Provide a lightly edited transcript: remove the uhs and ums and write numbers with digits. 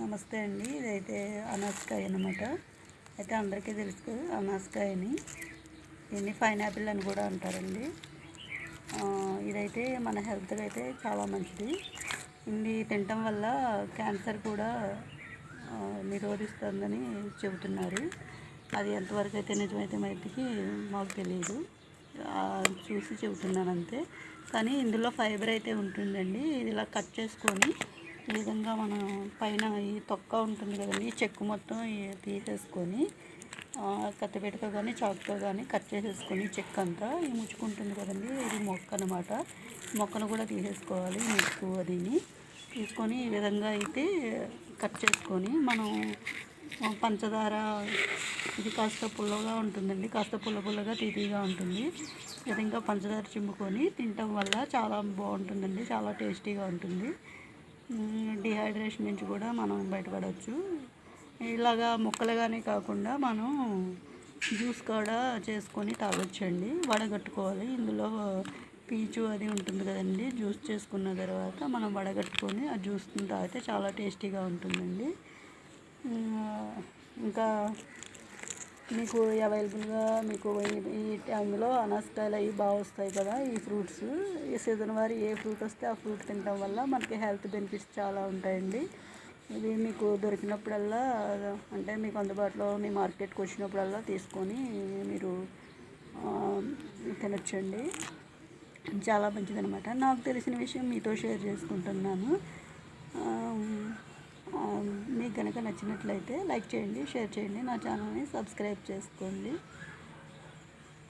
నమస్తే అండి. ఇదైతే అనాసకాయ అన్నమాట. అయితే అందరికీ తెలుసు అనాసకాయని. దీన్ని పైనాపిల్ అని కూడా అంటారండి. ఇదైతే మన హెల్త్కి అయితే చాలా మంచిది. ఇది తినటం వల్ల క్యాన్సర్ కూడా నిరోధిస్తుందని చెబుతున్నారు. అది ఎంతవరకు అయితే నిజమైతే మటుకి మాకు తెలియదు, చూసి చెబుతున్నాను అంతే. కానీ ఇందులో ఫైబర్ అయితే ఉంటుందండి. ఇది ఇలా కట్ చేసుకొని ఈ విధంగా మనం పైన ఈ తొక్క ఉంటుంది కదండి, ఈ చెక్కు మొత్తం తీసేసుకొని కత్తిపీటతో కానీ చాకుతో కానీ కట్ చేసేసుకొని చెక్క అంతా ఈ ముచ్చుకుంటుంది కదండి, ఇది మొక్క అనమాట. మొక్కను కూడా తీసేసుకోవాలి, ముక్కు అదిని తీసుకొని ఈ విధంగా అయితే కట్ చేసుకొని మనం పంచదార, ఇది కాస్త పుల్లగా ఉంటుందండి, కాస్త పుల్లగా తీపిగా ఉంటుంది. విధంగా పంచదార చిమ్ముకొని తినటం వల్ల చాలా బాగుంటుందండి, చాలా టేస్టీగా ఉంటుంది. డిహైడ్రేషన్ నుంచి కూడా మనం బయటపడవచ్చు. ఇలాగా ముక్కలుగానే కాకుండా మనం జ్యూస్ కూడా చేసుకొని తాగొచ్చండి, వడగట్టుకోవాలి. ఇందులో పీచు అది ఉంటుంది కదండి, జ్యూస్ చేసుకున్న తర్వాత మనం వడగట్టుకొని ఆ జ్యూస్ని తాగితే చాలా టేస్టీగా ఉంటుందండి. ఇంకా మీకు అవైలబుల్గా మీకు ఈ టైంలో అనాసకాయలు అవి బాగా వస్తాయి కదా, ఈ ఫ్రూట్స్ ఈ సీజన్ వారి ఏ ఫ్రూట్ వస్తే ఆ ఫ్రూట్ తినడం వల్ల మనకి హెల్త్ బెనిఫిట్స్ చాలా ఉంటాయండి. ఇది మీకు దొరికినప్పుడల్లా, అంటే మీకు అందుబాటులో మీ మార్కెట్కి వచ్చినప్పుడల్లా తీసుకొని మీరు తినొచ్చండి. చాలా మంచిదన్నమాట. నాకు తెలిసిన విషయం మీతో షేర్ చేసుకుంటున్నాను. మీకు కనుక నచ్చినట్లయితే లైక్ చేయండి, షేర్ చేయండి, నా ఛానల్ని సబ్స్క్రైబ్ చేసుకోండి.